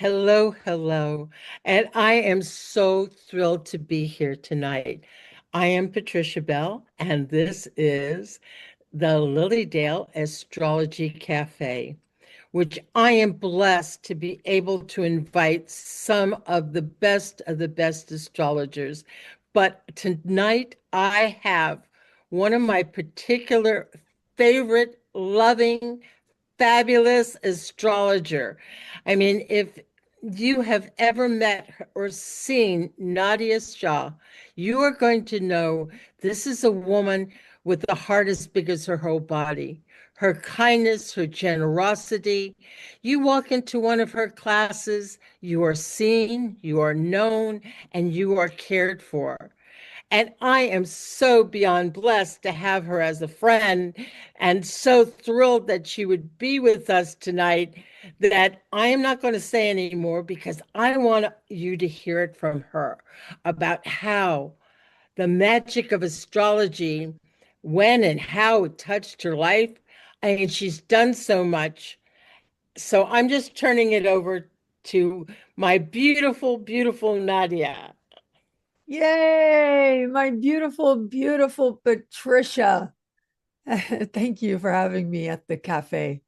Hello, hello. And I am so thrilled to be here tonight. I am Patricia Bell, and this is the Lilydale Astrology Cafe, which I am blessed to be able to invite some of the best astrologers. But tonight I have one of my particular favorite, loving, fabulous astrologer. I mean, if you have ever met or seen Nadia Shah, you are going to know this is a woman with a heart as big as her whole body. Her kindness, her generosity. You walk into one of her classes, you are seen, you are known, and you are cared for. And I am so beyond blessed to have her as a friend and so thrilled that she would be with us tonight that I am not going to say anymore because I want you to hear it from her about how the magic of astrology, when and how it touched her life. I mean, she's done so much. So I'm just turning it over to my beautiful, beautiful Nadia. Yay, my beautiful, beautiful Patricia. Thank you for having me at the cafe.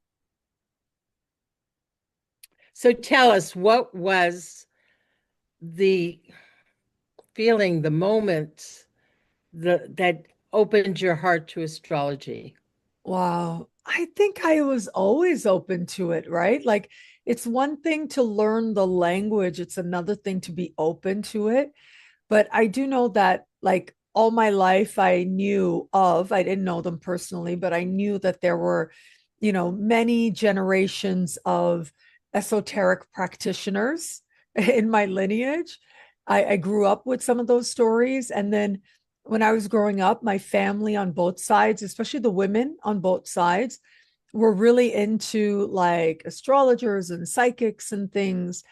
So tell us, what was the feeling, the moment that opened your heart to astrology? Wow. I think I was always open to it, right? Like it's one thing to learn the language, it's another thing to be open to it. But I do know that like all my life I didn't know them personally, but I knew that there were, many generations of esoteric practitioners in my lineage. I grew up with some of those stories. And then when I was growing up, my family on both sides, especially the women on both sides, were really into like astrologers and psychics and things.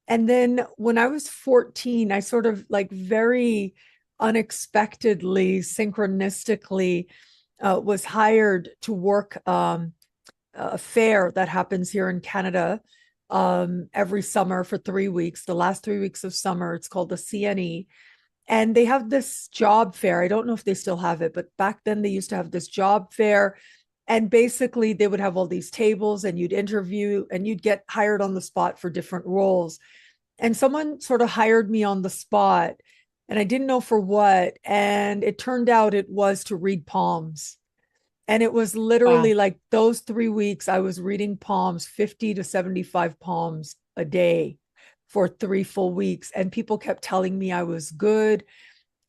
And then when I was 14, I sort of like very unexpectedly, synchronistically, was hired to work a fair that happens here in Canada every summer for 3 weeks, the last 3 weeks of summer. It's called the CNE. And they have this job fair. I don't know if they still have it, but back then they used to have this job fair. And basically, they would have all these tables, and you'd interview and you'd get hired on the spot for different roles. And someone sort of hired me on the spot, and I didn't know for what. And it turned out it was to read palms. And it was literally Wow. like those 3 weeks, I was reading palms, 50 to 75 palms a day for 3 full weeks. And people kept telling me I was good.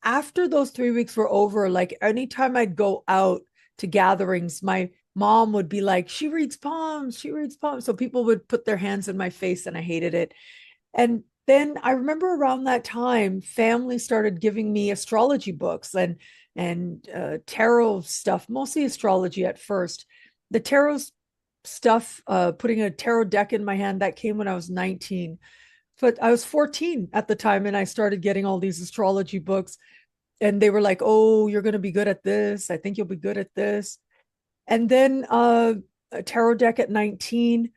After those 3 weeks were over, like anytime I'd go out to gatherings, my mom would be like, she reads palms, she reads palms. So people would put their hands in my face, and I hated it. And then I remember around that time, family started giving me astrology books and tarot stuff, mostly astrology at first. The tarot stuff, putting a tarot deck in my hand, that came when I was 19. But I was 14 at the time, and I started getting all these astrology books. And they were like, "Oh, you're going to be good at this. I think you'll be good at this." And then a tarot deck at 19,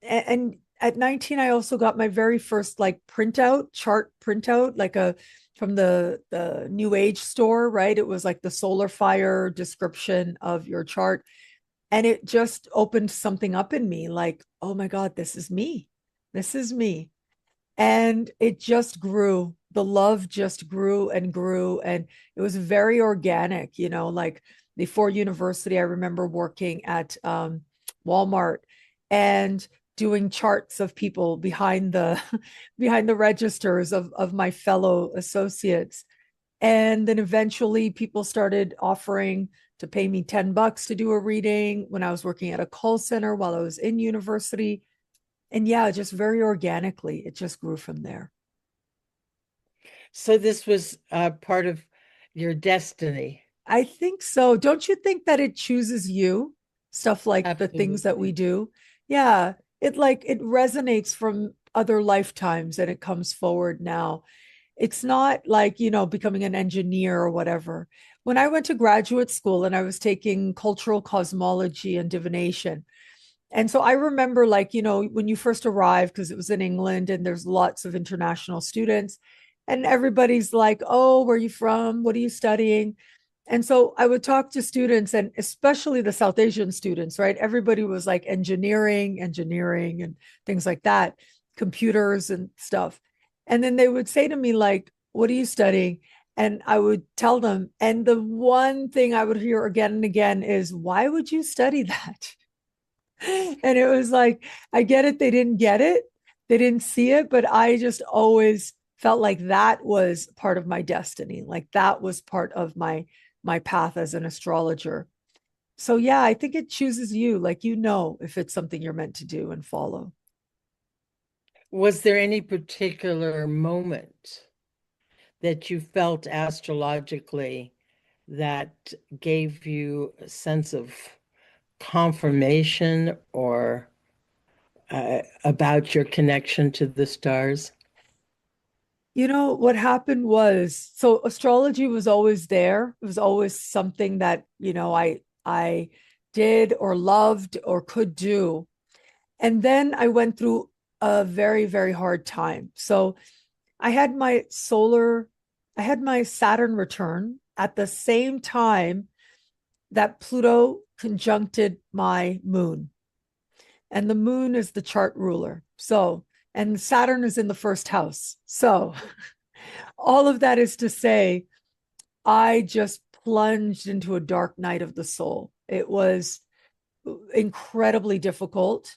and at 19 I also got my very first like printout chart printout, like a from the new age store, right? It was like the solar fire description of your chart, and it just opened something up in me like, oh my god, this is me, this is me. And it just grew, the love just grew and grew, and it was very organic, like before university I remember working at Walmart and doing charts of people behind the behind the registers of my fellow associates. And then eventually people started offering to pay me $10 to do a reading when I was working at a call center while I was in university. And yeah, just very organically, it just grew from there. So this was part of your destiny. I think so. Don't you think that it chooses you? Stuff like the things that we Absolutely. do. Yeah, it resonates from other lifetimes and it comes forward now. It's not like, becoming an engineer or whatever. When I went to graduate school and I was taking cultural cosmology and divination, And so I remember, like, when you first arrived, because it was in England and there's lots of international students, and everybody's like, oh, where are you from? What are you studying? And so I would talk to students, and especially the South Asian students, right? Everybody was like engineering, and things like that, computers and stuff. And then they would say to me, like, what are you studying? And I would tell them. And the one thing I would hear again and again is, why would you study that? And it was like, I get it. They didn't get it. They didn't see it. But I just always felt like that was part of my destiny. Like that was part of my path as an astrologer. So yeah, I think it chooses you. Like, if it's something you're meant to do and follow. Was there any particular moment that you felt astrologically that gave you a sense of confirmation or about your connection to the stars? What happened was, so astrology was always there. It was always something that, I did or loved or could do. And then I went through a very, very hard time. So I had my solar, I had my Saturn return at the same time that Pluto conjuncted my moon. And the moon is the chart ruler. So, and Saturn is in the first house. So, all of that is to say, I just plunged into a dark night of the soul. It was incredibly difficult.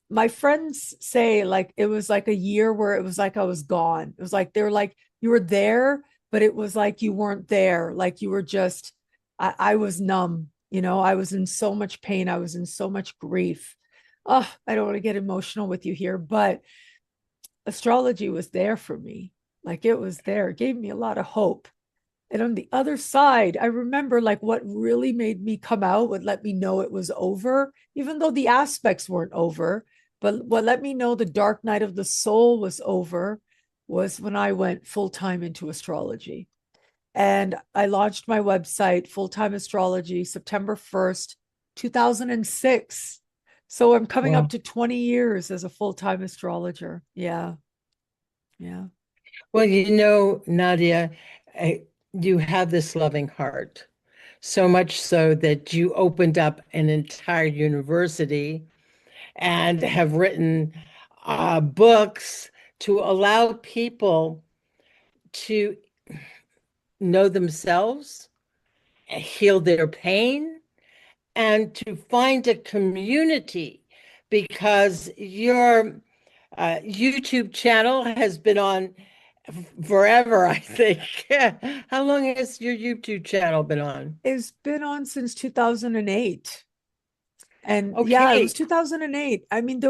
My friends say, like, it was like a year where it was like I was gone. It was like they were like, you were there, but it was like you weren't there. Like you were just, I was numb. I was in so much pain. I was in so much grief. Oh, I don't want to get emotional with you here, but astrology was there for me. Like it was there. It gave me a lot of hope. And on the other side, I remember like what really made me come out, what let me know it was over, even though the aspects weren't over, but what let me know the dark night of the soul was over was when I went full time into astrology. And I launched my website, Full Time Astrology, September 1st, 2006. So I'm coming up Wow. to 20 years as a full time astrologer. Yeah. Yeah. Well, Nadia, you have this loving heart, so much so that you opened up an entire university and have written books to allow people to know themselves, heal their pain, and to find a community because your YouTube channel has been on forever, I think. How long has your YouTube channel been on? It's been on since 2008. And yeah, it was Okay. 2008. I mean,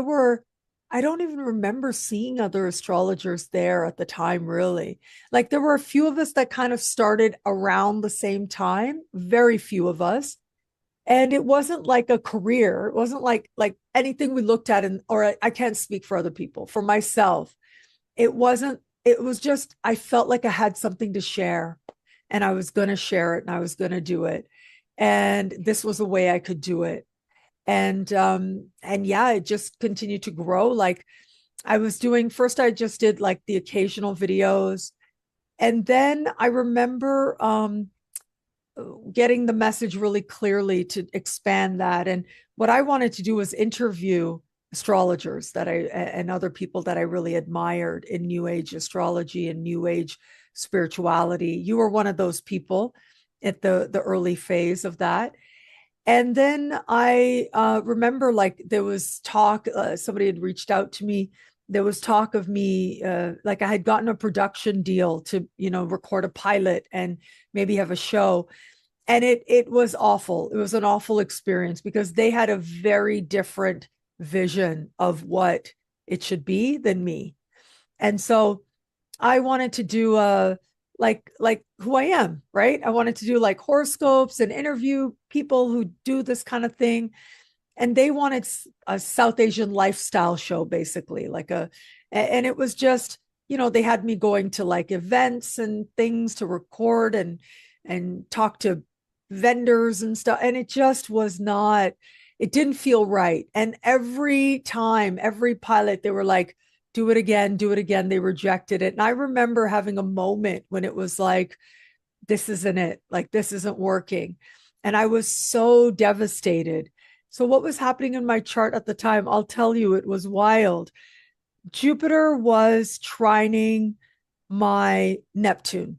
I don't even remember seeing other astrologers there at the time, really. Like, there were a few of us that kind of started around the same time, very few of us. And it wasn't like a career. It wasn't like anything we looked at, or I can't speak for other people. For myself, it wasn't, it was just, I felt like I had something to share and I was going to share it and I was going to do it. And this was a way I could do it. And yeah, it just continued to grow. Like I was doing first, I just did like the occasional videos. And then I remember getting the message really clearly to expand that. And what I wanted to do was interview astrologers and other people that I really admired in New Age astrology and New Age spirituality. You were one of those people at the early phase of that. And then I remember like there was talk, somebody had reached out to me. There was talk of me, like I had gotten a production deal to, record a pilot and maybe have a show. And it was awful. It was an awful experience because they had a very different vision of what it should be than me. And so I wanted to do like who I am, right? I wanted to do like horoscopes and interview people who do this kind of thing. And they wanted a South Asian lifestyle show, basically, and it was just, they had me going to like events and things to record and talk to vendors and stuff. And it just was not, it didn't feel right. And every time, every pilot, they were like, do it again, do it again. They rejected it. And I remember having a moment when it was like, this isn't it. Like, this isn't working. And I was so devastated. So, what was happening in my chart at the time? I'll tell you, it was wild. Jupiter was trining my Neptune.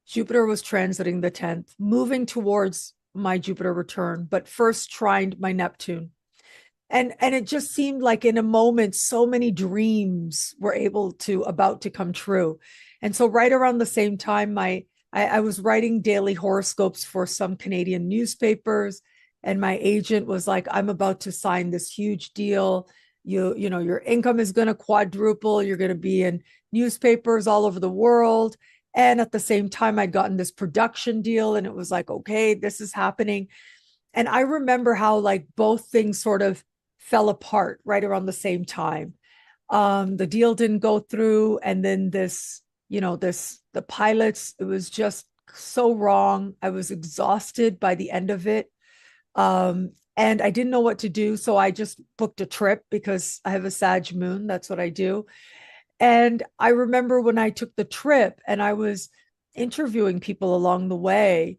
Jupiter was transiting the 10th, moving towards my Jupiter return, but first trined my Neptune. And it just seemed like in a moment, so many dreams were able to about to come true. And so right around the same time, I was writing daily horoscopes for some Canadian newspapers, and my agent was like, I'm about to sign this huge deal. You know, your income is going to quadruple. You're going to be in newspapers all over the world. And at the same time, I'd gotten this production deal, and it was like, okay, this is happening. And I remember how like both things sort of fell apart right around the same time. The deal didn't go through, and then this, the pilots, it was just so wrong. I was exhausted by the end of it. And I didn't know what to do. So I just booked a trip because I have a Sag moon. That's what I do. And I remember when I took the trip and I was interviewing people along the way.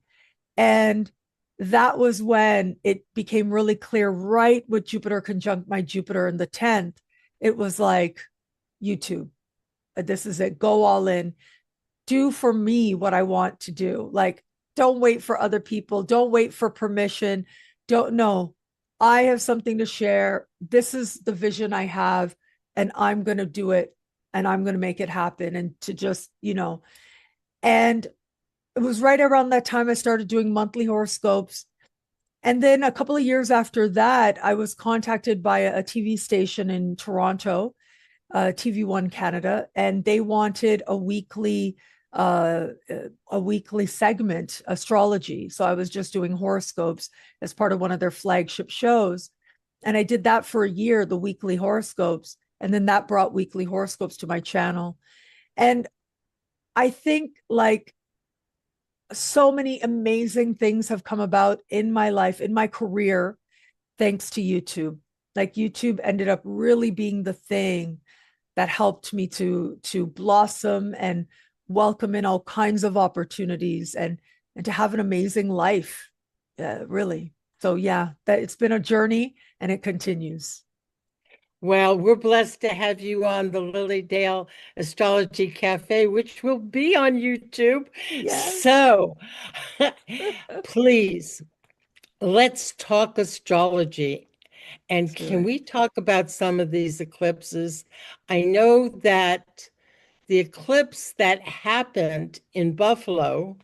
And that was when it became really clear, right with Jupiter conjunct my Jupiter in the 10th. It was like, YouTube, this is it. Go all in. Do for me what I want to do. Like, don't wait for other people. Don't wait for permission. Don't know. I have something to share. This is the vision I have, and I'm going to do it, and I'm going to make it happen. And to just, and it was right around that time I started doing monthly horoscopes. And then a couple of years after that, I was contacted by a TV station in Toronto, TV1 Canada, and they wanted a weekly segment, astrology. So I was just doing horoscopes as part of one of their flagship shows. And I did that for a year, the weekly horoscopes. And then that brought weekly horoscopes to my channel. And I think like so many amazing things have come about in my life, in my career, thanks to YouTube. Like YouTube ended up really being the thing that helped me to blossom and welcome in all kinds of opportunities and to have an amazing life, really. So yeah, that it's been a journey and it continues. Well, we're blessed to have you on the Lilydale Astrology Cafe, which will be on YouTube. Yes. So please, let's talk astrology. And Let's do can it. we talk about some of these eclipses? I know that the eclipse that happened in Buffalo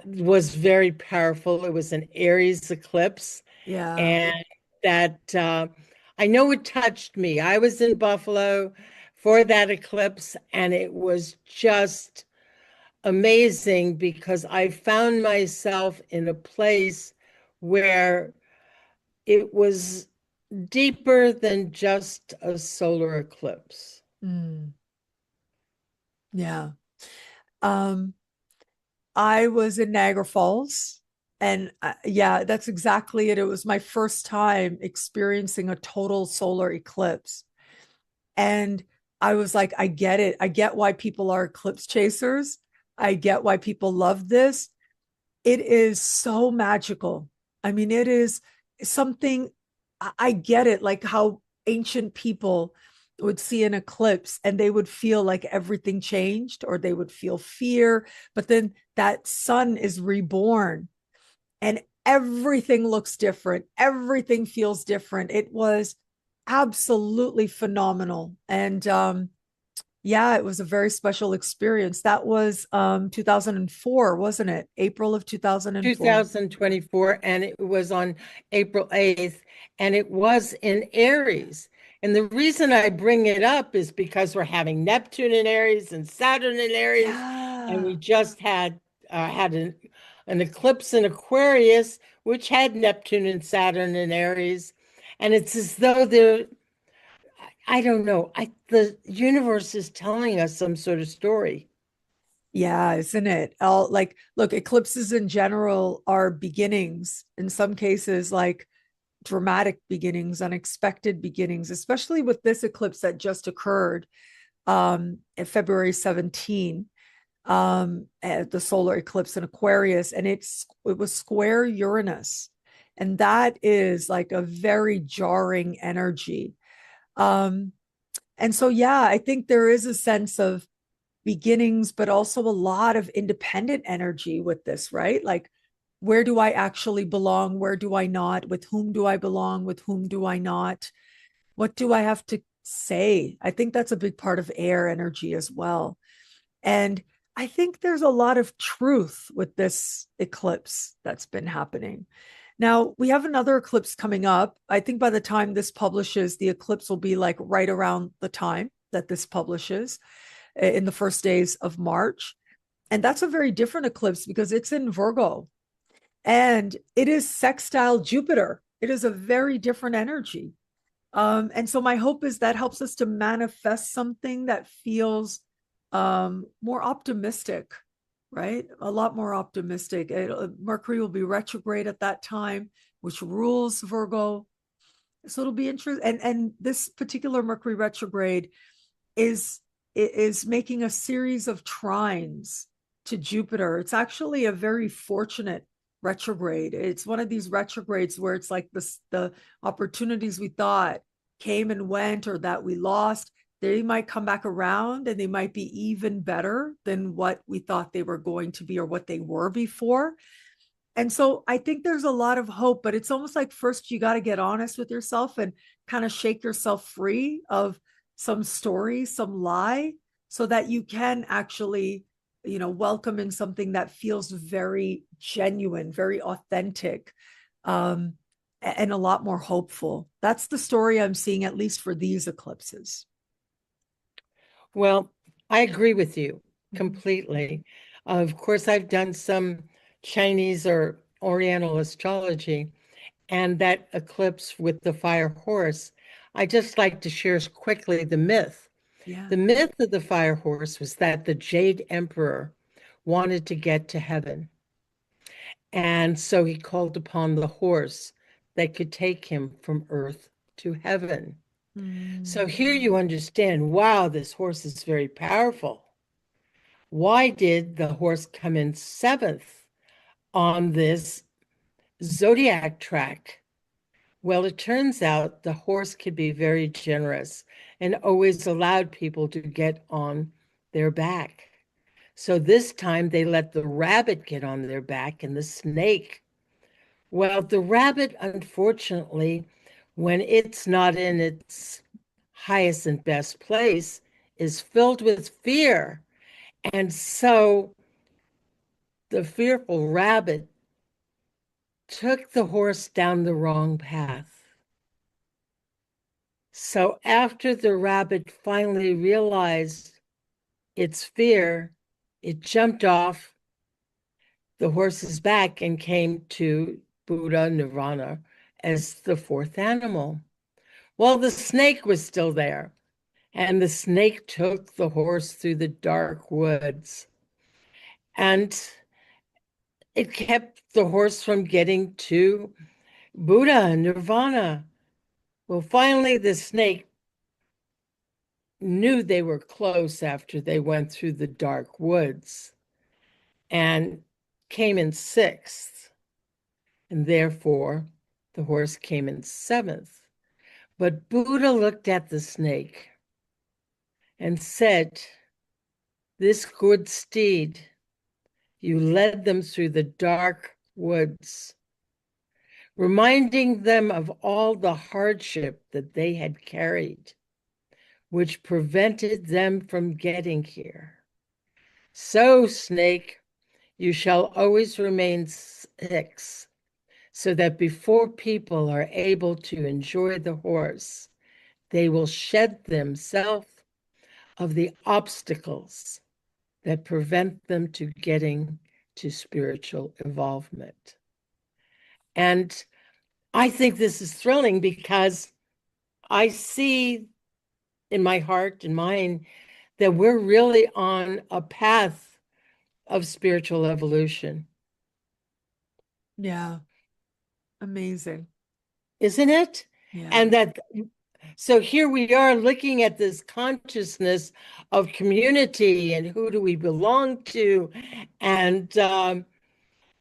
was very powerful. It was an Aries eclipse, Yeah. and that I know it touched me. I was in Buffalo for that eclipse, and it was just amazing because I found myself in a place where it was deeper than just a solar eclipse. Mm, yeah. Um, I was in Niagara Falls. And yeah, that's exactly it. It was my first time experiencing a total solar eclipse. And I was like, I get it. I get why people are eclipse chasers. I get why people love this. It is so magical. I mean, it is something, I get it, like how ancient people would see an eclipse and they would feel like everything changed or they would feel fear. But then that sun is reborn and everything looks different. Everything feels different. It was absolutely phenomenal. And yeah, it was a very special experience. That was 2004, wasn't it? April of 2004. 2024, and it was on April 8th, and it was in Aries. And the reason I bring it up is because we're having Neptune in Aries and Saturn in Aries, and we Yeah. just had an eclipse in Aquarius, which had Neptune and Saturn in Aries. And it's as though I don't know, the universe is telling us some sort of story. Yeah, isn't it? All like, look, eclipses in general are beginnings, in some cases, like dramatic beginnings, unexpected beginnings, especially with this eclipse that just occurred at February 17, at the solar eclipse in Aquarius, and it was square Uranus. And that is like a very jarring energy. Um, and so, yeah, I think there is a sense of beginnings, but also a lot of independent energy with this, right? Like, where do I actually belong? Where do I not? With whom do I belong? With whom do I not? What do I have to say? I think that's a big part of air energy as well. And I think there's a lot of truth with this eclipse that's been happening. Now, we have another eclipse coming up. I think by the time this publishes, the eclipse will be like right around the time that this publishes in the first days of March. And that's a very different eclipse because it's in Virgo and it is sextile Jupiter. It is a very different energy. And so my hope is that helps us to manifest something that feels more optimistic, right? A lot more optimistic. Mercury will be retrograde at that time, which rules Virgo. So it'll be interesting. And this particular Mercury retrograde is is making a series of trines to Jupiter. It's actually a very fortunate retrograde. It's one of these retrogrades where it's like the opportunities we thought came and went or that we lost, they might come back around and they might be even better than what we thought they were going to be or what they were before. And so I think there's a lot of hope, but it's almost like first you got to get honest with yourself and kind of shake yourself free of some story, some lie, so that you can actually, welcome in something that feels very genuine, very authentic, um, and a lot more hopeful. That's the story I'm seeing, at least for these eclipses. Well, I agree with you Mhm. completely. Of course, I've done some Chinese or Oriental astrology, and that eclipse with the fire horse, I just like to share quickly the myth. Yeah. The myth of the fire horse was that the Jade Emperor wanted to get to heaven, and so he called upon the horse that could take him from earth to heaven. So here you Mm. understand, wow, this horse is very powerful. Why did the horse come in seventh on this zodiac track? Well, it turns out the horse could be very generous and always allowed people to get on their back. So this time they let the rabbit get on their back and the snake. Well, the rabbit, unfortunately, when it's not in its highest and best place, is filled with fear. And so the fearful rabbit took the horse down the wrong path. So after the rabbit finally realized its fear, it jumped off the horse's back and came to Buddha Nirvana as the fourth animal. Well, the snake was still there, and the snake took the horse through the dark woods, and it kept the horse from getting to Buddha Nirvana. Well, finally, the snake knew they were close after they went through the dark woods and came in sixth, and therefore the horse came in seventh. But Buddha looked at the snake and said, "This good steed, you led them through the dark woods, reminding them of all the hardship that they had carried, which prevented them from getting here. So, snake, you shall always remain six, so that before people are able to enjoy the horse, they will shed themselves of the obstacles that prevent them to getting to spiritual involvement." And I think this is thrilling because I see in my heart and mind that we're really on a path of spiritual evolution, Yeah. Amazing. isn't it? Yeah. And that, so here we are looking at this consciousness of community and who do we belong to, and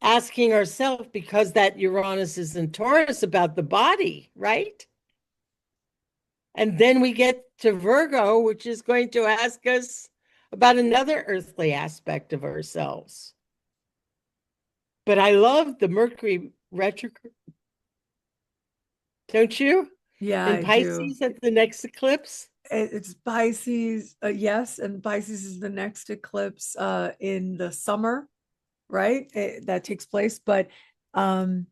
asking ourselves, because that Uranus is in Taurus, about the body, right? And then we get to Virgo, which is going to ask us about another earthly aspect of ourselves. But I love the Mercury retrograde, don't you? Yeah, In I do. Pisces at the next eclipse. It's Pisces, yes, and Pisces is the next eclipse in the summer, right? That takes place. But um,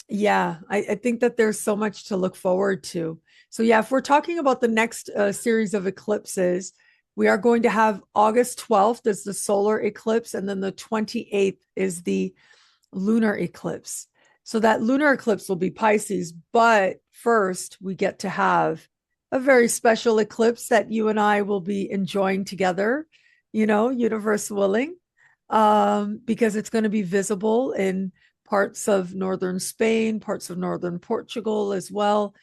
yeah, I think that there's so much to look forward to. So yeah, if we're talking about the next series of eclipses, we are going to have August 12th is the solar eclipse, and then the 28th is the lunar eclipse. So that lunar eclipse will be Pisces, but first we get to have a very special eclipse that you and I will be enjoying together, universe willing, because it's going to be visible in parts of northern Spain, parts of northern Portugal as well.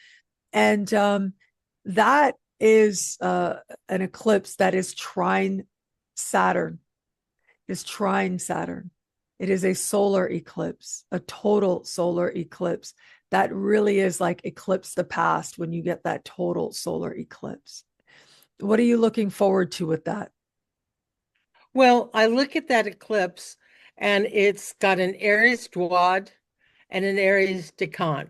And that is an eclipse that is trine Saturn, is trine Saturn. It is a solar eclipse, a total solar eclipse. That really is like eclipse the past when you get that total solar eclipse. What are you looking forward to with that? Well, I look at that eclipse and it's got an Aries Dwad and an Aries Decant.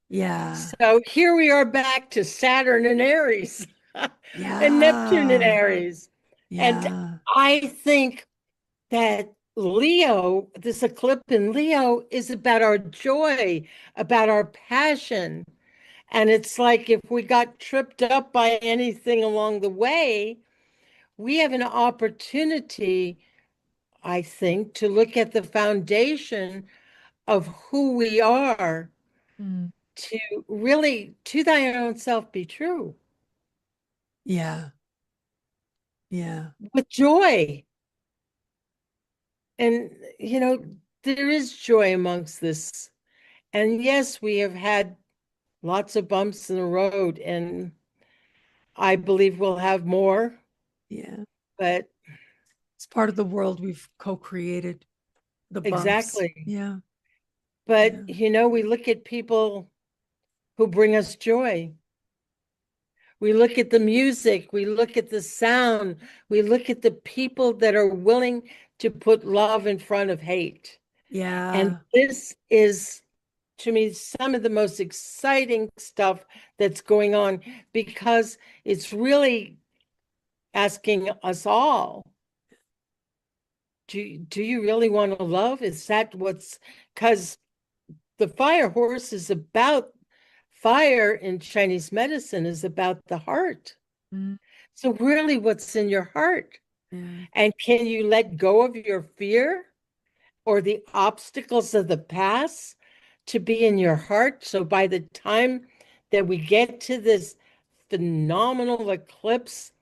Yeah. So here we are back to Saturn and Aries and Neptune and Yeah. Aries. And Yeah. I think that Leo, this eclipse in Leo, is about our joy, about our passion. And it's like if we got tripped up by anything along the way, we have an opportunity, I think, to look at the foundation of who we are, Mm. to really, to thy own self be true Yeah. Yeah. with joy. And, there is joy amongst this. And yes, we have had lots of bumps in the road, and I believe we'll have more, Yeah. but It's part of the world we've co-created, the bumps. exactly. Yeah. But, Yeah. we look at people who bring us joy. We look at the music, we look at the sound, we look at the people that are willing to put love in front of hate. And Yeah. this is, to me, some of the most exciting stuff that's going on, because it's really asking us all, do you really want to love? Is that what's, because the fire horse is about, fire in Chinese medicine is about the heart. Mm. So really, what's in your heart? Yeah. And can you let go of your fear or the obstacles of the past to be in your heart? So by the time that we get to this phenomenal eclipse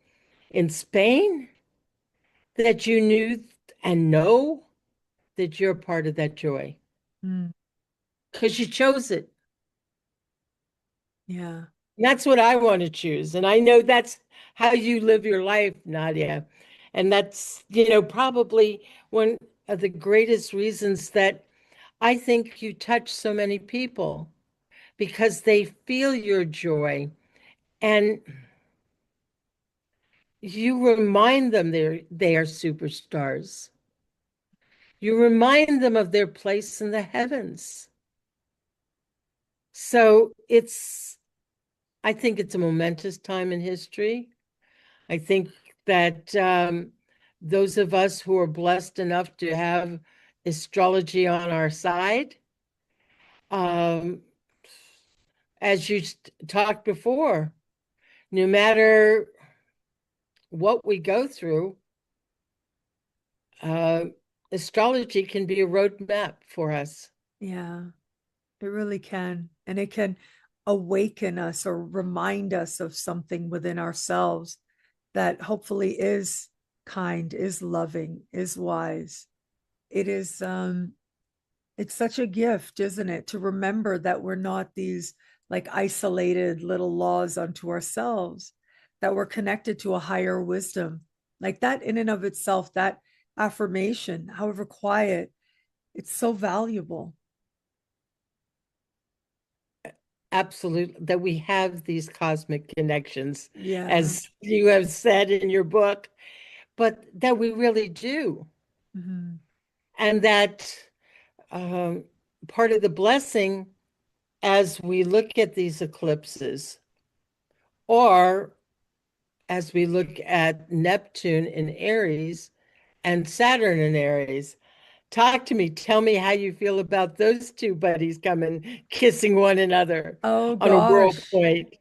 in Spain, that you knew and know that you're part of that joy Mm. because you chose it. Yeah. And that's what I want to choose. And I know that's how you live your life, Nadia. And that's, probably one of the greatest reasons that I think you touch so many people, because they feel your joy and you remind them they are superstars. You remind them of their place in the heavens. So I think it's a momentous time in history. I think that those of us who are blessed enough to have astrology on our side, um, as you talked before, no matter what we go through, uh, astrology can be a roadmap for us. Yeah. It really can. And it can awaken us or remind us of something within ourselves that hopefully is kind, is loving, is wise. it is it's such a gift, isn't it, to remember that we're not these like isolated little laws unto ourselves, that we're connected to a higher wisdom. Like that in and of itself, that affirmation, however quiet, it's so valuable. Absolutely, that we have these cosmic connections, Yeah. as you have said in your book, but that we really do. Mhm. And that um, part of the blessing as we look at these eclipses, or as we look at Neptune in Aries and Saturn in Aries. Talk to me. Tell me how you feel about those two buddies coming, kissing one another Oh on a world gosh. point.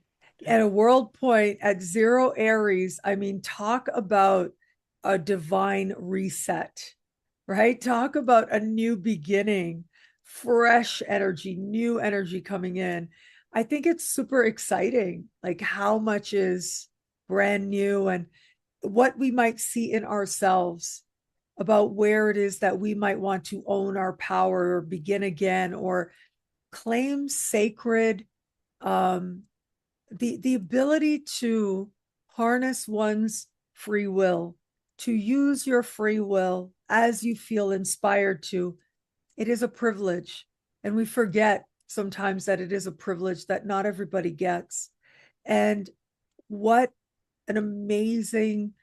At a world point at 0 Aries, I mean, talk about a divine reset, right? Talk about a new beginning, fresh energy, new energy coming in. I think it's super exciting, like how much is brand new and what we might see in ourselves about where it is that we might want to own our power or begin again or claim sacred um the ability to harness one's free will, to use your free will as you feel inspired to. It is a privilege, and we forget sometimes that it is a privilege that not everybody gets. And what an amazing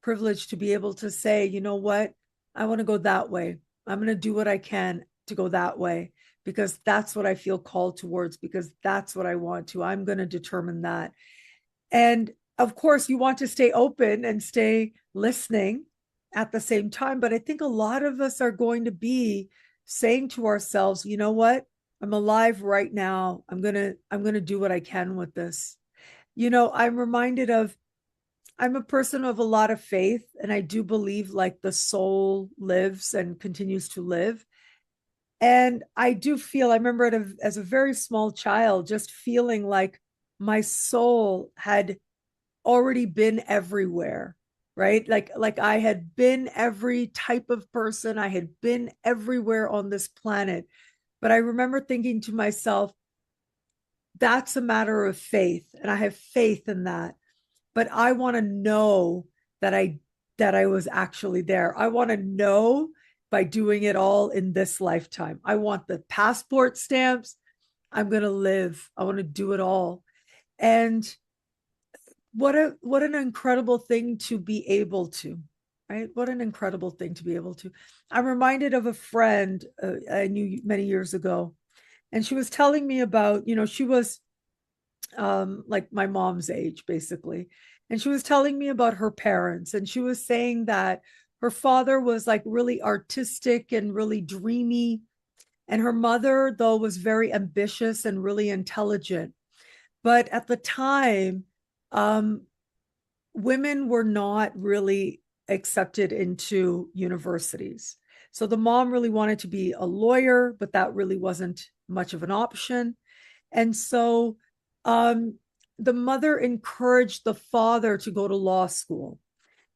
privilege to be able to say, you know what, I want to go that way. I'm going to do what I can to go that way because that's what I feel called towards, because that's what I want to. I'm going to determine that. And of course, you want to stay open and stay listening at the same time. But I think a lot of us are going to be saying to ourselves, you know what? I'm alive right now. I'm gonna do what I can with this. I'm reminded of I'm a person of a lot of faith, and I do believe like the soul lives and continues to live. And I do feel, I remember as a very small child, just feeling like my soul had already been everywhere, right? Like I had been every type of person, I had been everywhere on this planet. But I remember thinking to myself, that's a matter of faith, and I have faith in that. But I want to know that I was actually there. I want to know by doing it all in this lifetime. I want the passport stamps. I'm going to live. I want to do it all. And what an incredible thing to be able to, right? What an incredible thing to be able to. I'm reminded of a friend I knew many years ago, and she was telling me about, she was like my mom's age basically, and she was telling me about her parents, and she was saying that her father was like really artistic and really dreamy, and her mother though was very ambitious and really intelligent. But at the time, um, women were not really accepted into universities. So the mom really wanted to be a lawyer, but that really wasn't much of an option. And so um, the mother encouraged the father to go to law school,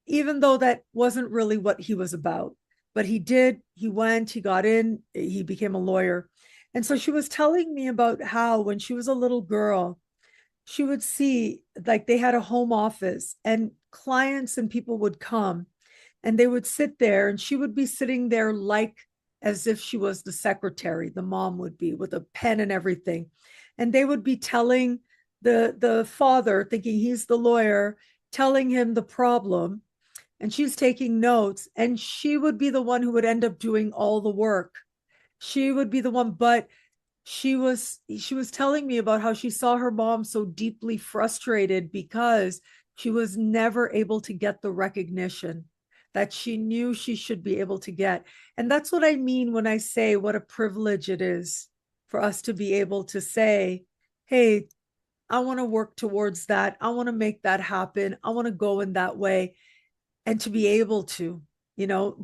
even though that wasn't really what he was about. But he did, he went, he got in, he became a lawyer. And so she was telling me about how when she was a little girl, she would see like they had a home office and clients and people would come and they would sit there and she would be sitting there like as if she was the secretary, the mom would be with a pen and everything, and they would be telling the father, thinking he's the lawyer, telling him the problem, and she's taking notes, and she would be the one who would end up doing all the work. She would be the one. But she was telling me about how she saw her mom so deeply frustrated because she was never able to get the recognition that she knew she should be able to get. And that's what I mean when I say what a privilege it is for us to be able to say, hey, I want to work towards that. I want to make that happen. I want to go in that way. And to be able to,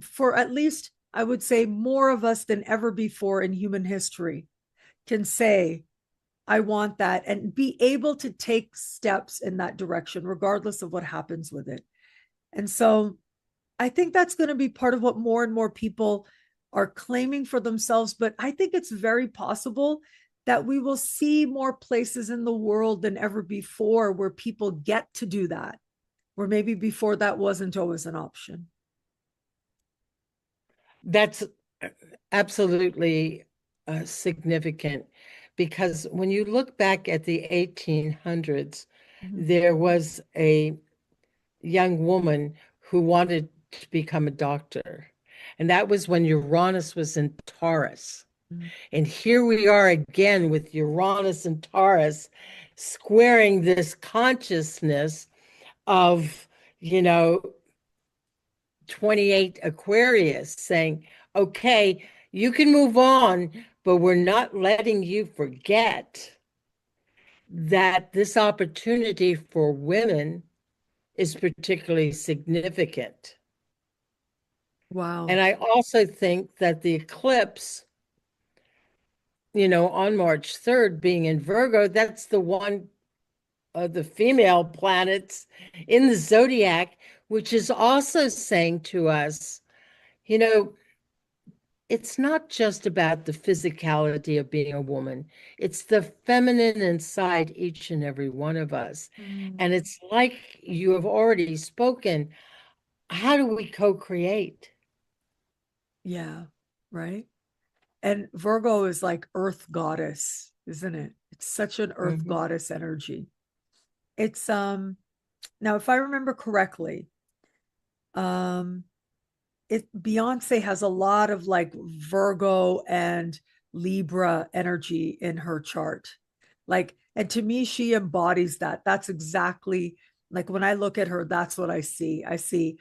for at least I would say more of us than ever before in human history can say, I want that, and be able to take steps in that direction, regardless of what happens with it. And so I think that's going to be part of what more and more people are claiming for themselves. But I think it's very possible that we will see more places in the world than ever before where people get to do that, where maybe before that wasn't always an option. That's absolutely significant because when you look back at the 1800s, Mhm. there was a young woman who wanted to become a doctor. And that was when Uranus was in Taurus. Mhm. And here we are again with Uranus and Taurus squaring this consciousness of, you know, 28 Aquarius saying, okay, you can move on, but we're not letting you forget that this opportunity for women is particularly significant. Wow. And I also think that the eclipse, on March 3rd being in Virgo, that's the one of the female planets in the zodiac, which is also saying to us, you know, it's not just about the physicality of being a woman, it's the feminine inside each and every one of us. Mm. And it's like you have already spoken. How do we co create? Yeah. Right. And Virgo is like earth goddess, isn't it? It's such an earth Mhm. goddess energy. It's now if I remember correctly, um it Beyonce has a lot of like Virgo and Libra energy in her chart. Like, and to me, she embodies that. That's exactly like when I look at her, that's what I see. I see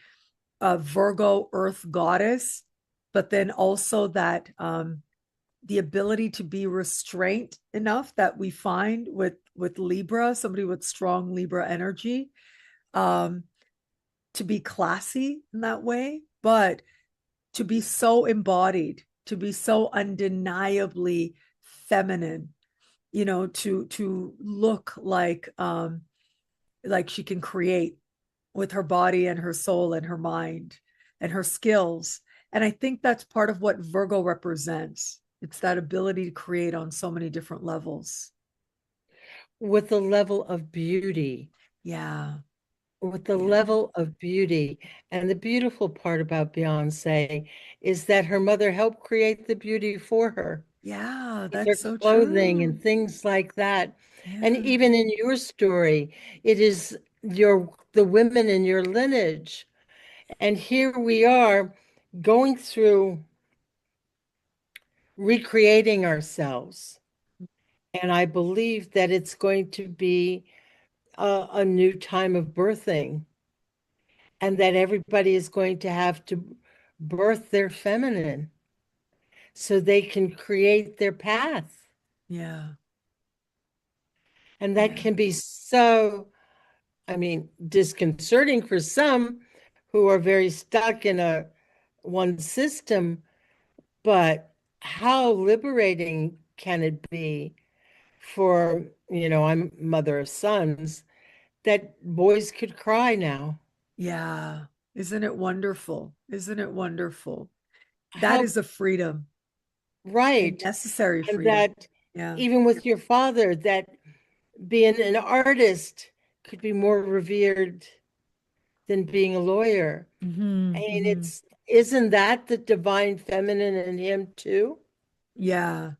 a Virgo earth goddess, but then also that the ability to be restrained enough that we find with Libra, somebody with strong Libra energy, um, to be classy in that way, but to be so embodied, to be so undeniably feminine, to look like she can create with her body and her soul and her mind and her skills. And I think that's part of what Virgo represents. It's that ability to create on so many different levels. With the level of beauty, Yeah. with the Yeah. level of beauty. And the beautiful part about Beyonce is that her mother helped create the beauty for her Yeah, with her that's so clothing true. and things like that. And Yeah. even in your story, it is the women in your lineage. And here we are going through recreating ourselves. And I believe that it's going to be a new time of birthing, and that everybody is going to have to birth their feminine so they can create their path. Yeah. And that Yeah. can be so, I mean, disconcerting for some who are very stuck in a one system, but how liberating can it be for, I'm mother of sons, that boys could cry now. Yeah. Isn't it wonderful? Isn't it wonderful? That How is a freedom, a right. necessary And freedom. that Yeah. even with your father, that being an artist could be more revered than being a lawyer. I Hmm. mean, Hmm. isn't that the divine feminine in him too? Yeah.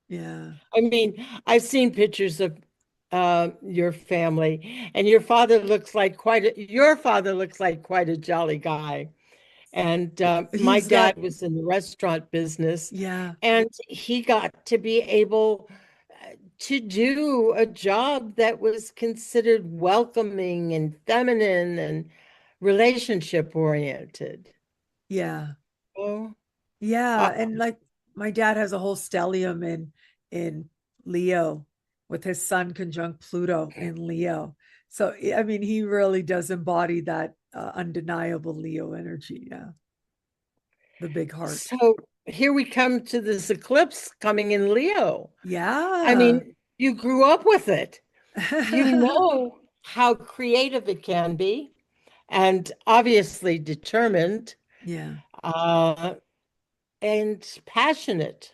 Yeah. I mean, I've seen pictures of your family, and your father looks like quite a jolly guy. And my He's got, dad was in the restaurant business, yeah. and he got to be able to do a job that was considered welcoming and feminine and relationship oriented. Yeah. Oh, Yeah. uh, And like my dad has a whole stellium in Leo with his sun conjunct Pluto in Leo. So I mean, he really does embody that undeniable Leo energy. Yeah. The big heart. so here we come to this eclipse coming in Leo. I Yeah. mean, you grew up with it. You know how creative it can be, and obviously determined. Yeah. Uh, and passionate.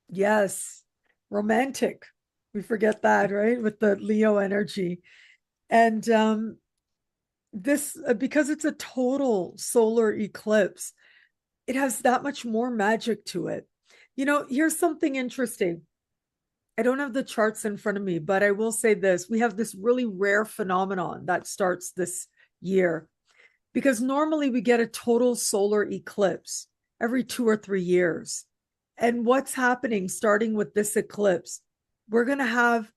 Yes. Romantic. We forget that, right? With the Leo energy. And this, because it's a total solar eclipse, it has that much more magic to it. Here's something interesting. I don't have the charts in front of me, but I will say this. We have this really rare phenomenon that starts this year because normally we get a total solar eclipse every 2 or 3 years. And what's happening starting with this eclipse? We're going to have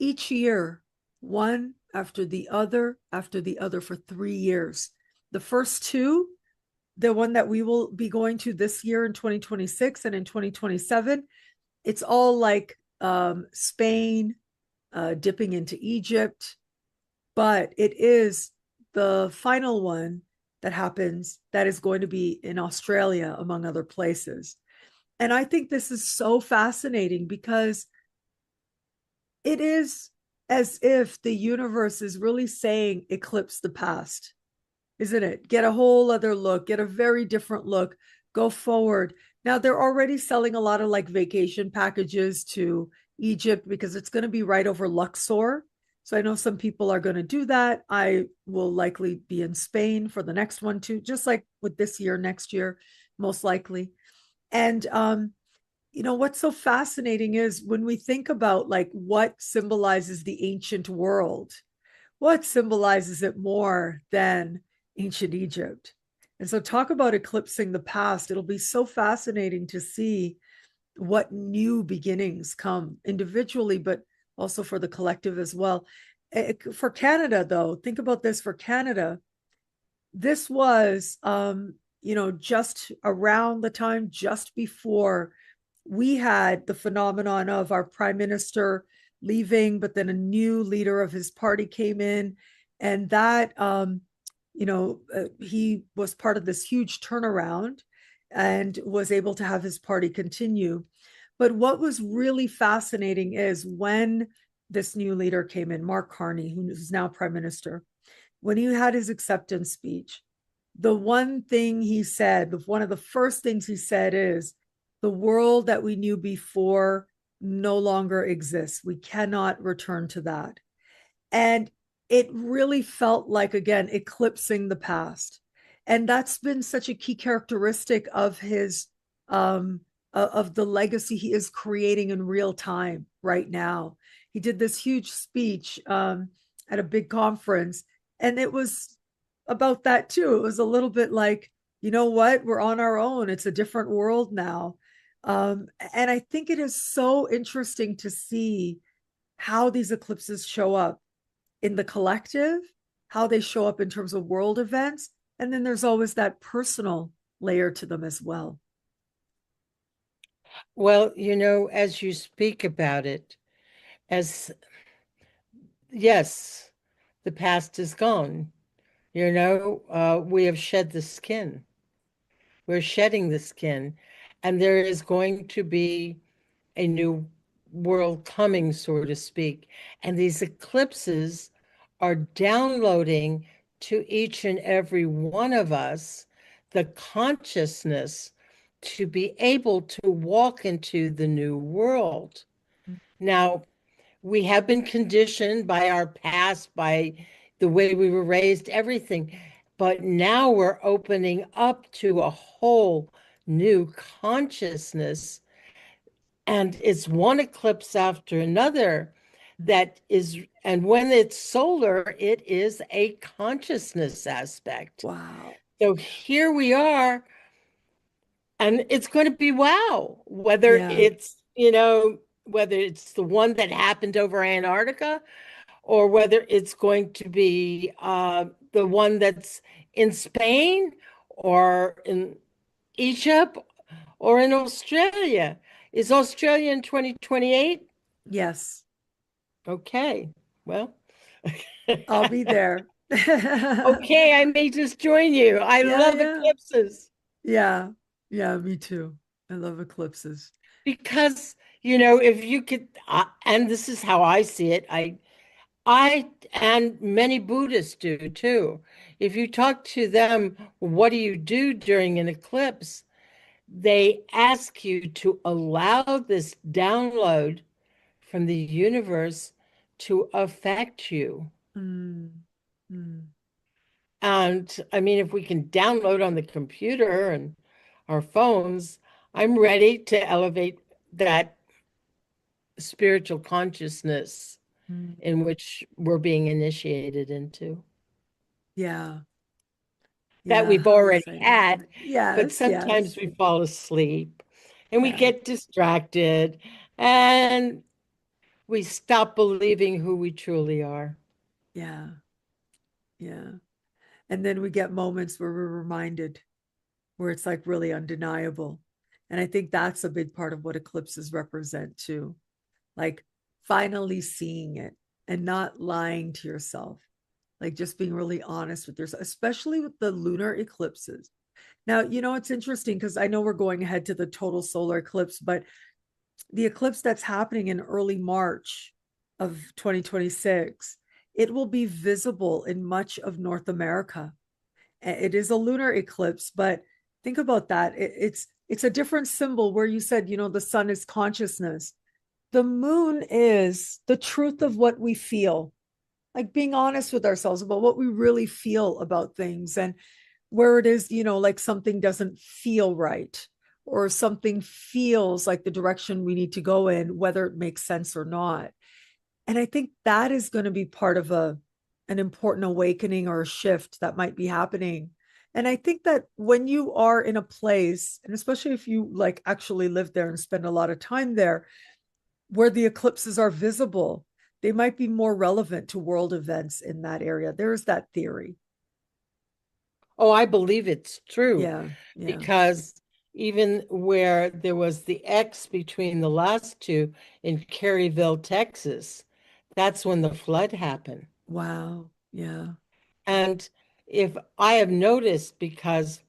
each year one after the other for 3 years. The first two, the one that we will be going to this year in 2026 and in 2027, it's all like Spain, dipping into Egypt, but it is the final one that happens that is going to be in Australia, among other places. And I think this is so fascinating because it is as if the universe is really saying, eclipse the past, isn't it? Get a whole other look, get a very different look, go forward. Now, they're already selling a lot of like vacation packages to Egypt because it's going to be right over Luxor. So I know some people are going to do that. I will likely be in Spain for the next one too, just like with this year, next year, most likely. And what's so fascinating is when we think about like what symbolizes the ancient world, what symbolizes it more than ancient Egypt? And so, talk about eclipsing the past. It'll be so fascinating to see what new beginnings come individually, but also for the collective as well. For Canada, though, think about this for Canada. This was, just around the time just before we had the phenomenon of our prime minister leaving, but then a new leader of his party came in, and that he was part of this huge turnaround and was able to have his party continue. But what was really fascinating is when this new leader came in, Mark Carney, who is now prime minister, when he had his acceptance speech, the one thing he said, one of the first things he said is, the world that we knew before no longer exists. We cannot return to that. And it really felt like, again, eclipsing the past. And that's been such a key characteristic of his, of the legacy he is creating in real time right now. He did this huge speech at a big conference, and it was about that too. It was a little bit like, you know what, we're on our own. It's a different world now. And I think it is so interesting to see how these eclipses show up in the collective, how they show up in terms of world events. And then there's always that personal layer to them as well. Well, as you speak about it, as yes, the past is gone. We have shed the skin. We're shedding the skin, and there is going to be a new world coming, so to speak. And these eclipses are downloading to each and every one of us the consciousness to be able to walk into the new world. Now, we have been conditioned by our past, by the way we were raised, everything. But now we're opening up to a whole new consciousness. And it's one eclipse after another that is, and when it's solar, it is a consciousness aspect. Wow. So here we are, and it's going to be wow, Yeah. whether it's the one that happened over Antarctica or whether it's going to be the one that's in Spain or in Egypt or in Australia. Is Australia in 2028? Yes. Okay, well, I'll be there. okay, I may just join you. I Yeah, love yeah. eclipses Yeah. Yeah, me too. I love eclipses. because, if you could, and this is how I see it, and many Buddhists do too. If you talk to them, what do you do during an eclipse? they ask you to allow this download from the universe to affect you. Mm, mm, And I mean, if we can download on the computer and our phones, I'm ready to elevate that spiritual consciousness mm. in which we're being initiated into, Yeah. that Yeah. we've How already exciting. had, but Yes. sometimes Yes. we fall asleep and we Yeah. get distracted and we stop believing who we truly are. Yeah. Yeah. And then we get moments where we're reminded, where it's like really undeniable. And I think that's a big part of what eclipses represent too. Like finally seeing it and not lying to yourself, like just being really honest with yourself, especially with the lunar eclipses. Now, it's interesting because I know we're going ahead to the total solar eclipse, but the eclipse that's happening in early March of 2026, it will be visible in much of North America. It is a lunar eclipse, but think about that. It's a different symbol where you said, the sun is consciousness. The moon is the truth of what we feel, like being honest with ourselves about what we really feel about things, and where it is, like something doesn't feel right, or something feels like the direction we need to go in, whether it makes sense or not. And I think that is going to be part of an important awakening or a shift that might be happening. And I think that when you are in a place, and especially if you like actually live there and spend a lot of time there, where the eclipses are visible, they might be more relevant to world events in that area. There's that theory. Oh, I believe it's true Yeah, yeah. because even where there was the X between the last two in Caryville, Texas, that's when the flood happened. Wow. Yeah. And if I have noticed, because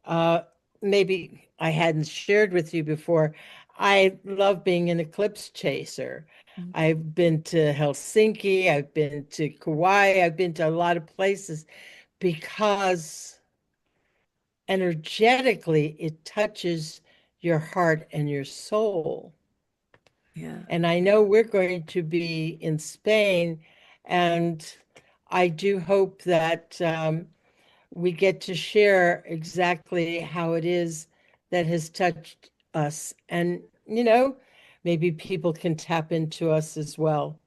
uh, maybe I hadn't shared with you before, I love being an eclipse chaser. Mm. I've been to Helsinki, I've been to Kauai, I've been to a lot of places because energetically it touches your heart and your soul. Yeah. And I know we're going to be in Spain, and I do hope that we get to share exactly how it is that has touched us. And, maybe people can tap into us as well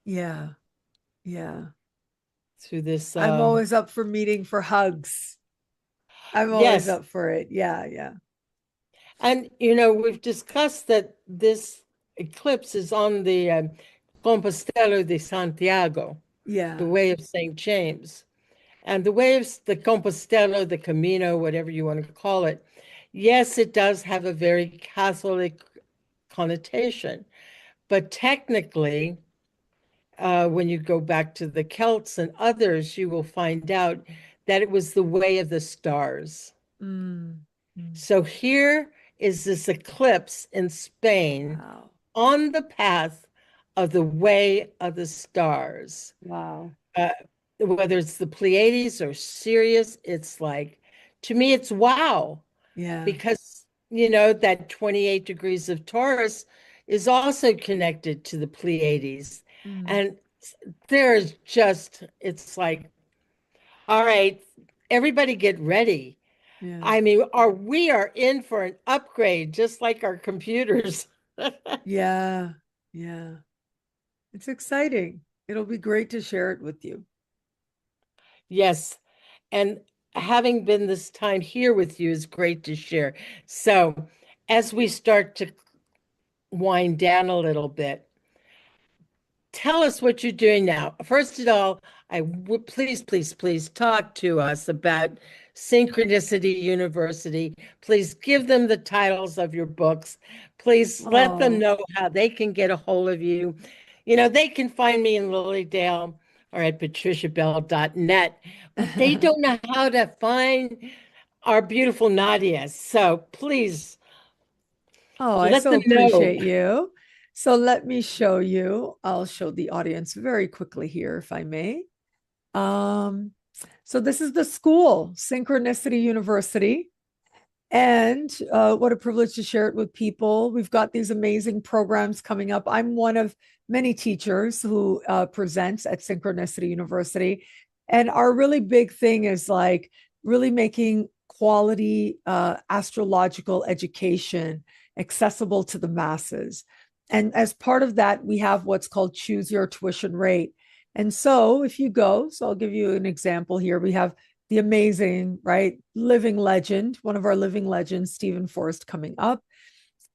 Yeah. Yeah. through this. I'm always up for meeting for hugs. I'm always Yes. up for it. Yeah. Yeah. And, we've discussed that this eclipse is on the Compostela de Santiago, the Yeah. way of St. James. And the way of the Compostela, the Camino, whatever you want to call it, yes, it does have a very Catholic connotation. But technically, when you go back to the Celts and others, you will find out that it was the way of the stars. Mm. Mm. So here is this eclipse in Spain Wow. on the path of the way of the stars. Wow. Uh, Whether it's the Pleiades or Sirius, it's like, to me, it's wow, Yeah. because, that 28 degrees of Taurus is also connected to the Pleiades. Mm. And there's just, it's like, all right, everybody get ready. Yeah. I mean, we are in for an upgrade, just like our computers. Yeah. Yeah. It's exciting. It'll be great to share it with you. Yes. And having been this time here with you is great to share. So, as we start to wind down a little bit, tell us what you're doing now. First of all, I would please, please, please talk to us about Synchronicity University. Please give them the titles of your books. Please let them Oh. know how they can get a hold of you. They can find me in Lilydale or at patriciabell.net, but they don't know how to find our beautiful Nadia. So please Oh, I let so them know. appreciate you. So let me show you. I'll show the audience very quickly here, if I may. Um, so this is the school, Synchronicity University. And what a privilege to share it with people. We've got these amazing programs coming up. I'm one of many teachers who presents at Synchronicity University. And our really big thing is like really making quality astrological education accessible to the masses. And as part of that, we have what's called Choose Your Tuition Rate. And so if you go, so I'll give you an example here. We have the amazing, right, living legend, one of our living legends, Stephen Forrest, coming up.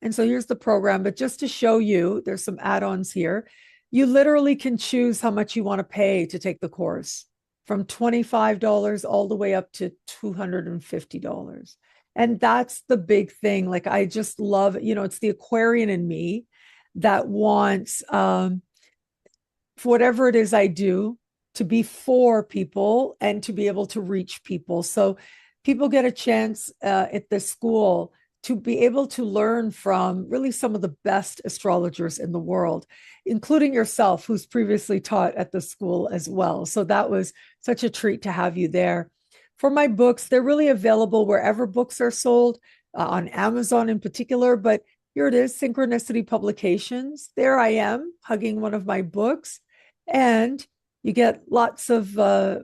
And so here's the program. But just to show you, there's some add ons here. You literally can choose how much you want to pay to take the course from $25 all the way up to $250. And that's the big thing. Like, I just love, it's the Aquarian in me that wants, for whatever it is I do, to be for people and to be able to reach people. So people get a chance at this school to be able to learn from really some of the best astrologers in the world, including yourself, who's previously taught at the school as well. So that was such a treat to have you there. For my books, they're really available wherever books are sold, on Amazon in particular, but here it is, Synchronicity Publications. There I am, hugging one of my books. And you get lots of,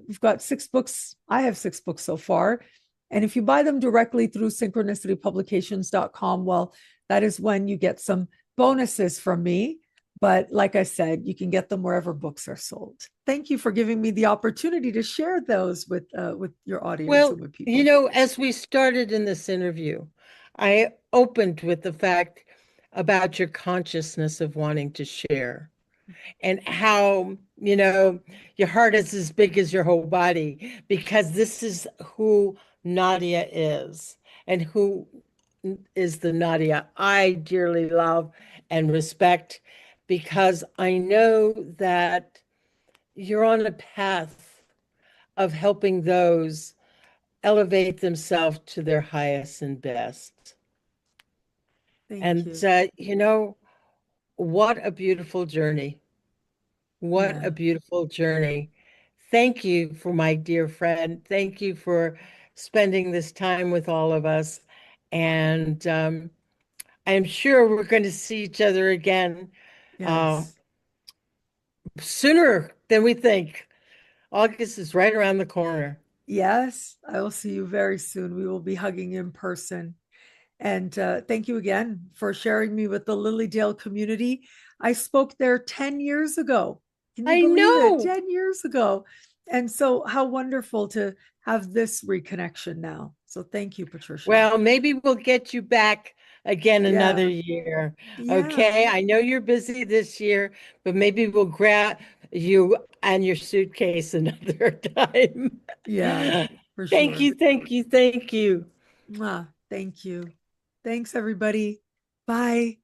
we've got 6 books. I have 6 books so far. And if you buy them directly through synchronicitypublications.com, well, that is when you get some bonuses from me. But like I said, you can get them wherever books are sold. Thank you for giving me the opportunity to share those with your audience Well, and with people. as we started in this interview, I opened with the fact about your consciousness of wanting to share and how, your heart is as big as your whole body, because this is who Nadia is and who is the Nadia I dearly love and respect, because I know that you're on a path of helping those elevate themselves to their highest and best. Thank And, you. what a beautiful journey. What Yeah. a beautiful journey. Thank you for my dear friend. Thank you for spending this time with all of us. And I'm sure we're going to see each other again uh, Yes. sooner than we think. August is right around the corner. Yes. I will see you very soon. We will be hugging in person. And thank you again for sharing me with the Lilydale community. I spoke there 10 years ago. Can you I believe it? know. 10 years ago. And so, how wonderful to have this reconnection now. So, thank you, Patricia. Well, maybe we'll get you back again another Yeah. year. Yeah. Okay. I know you're busy this year, but maybe we'll grab you and your suitcase another time. Yeah, for Thank sure. you. Thank you. Thank you. Mwah. Thank you. Thanks, everybody. Bye.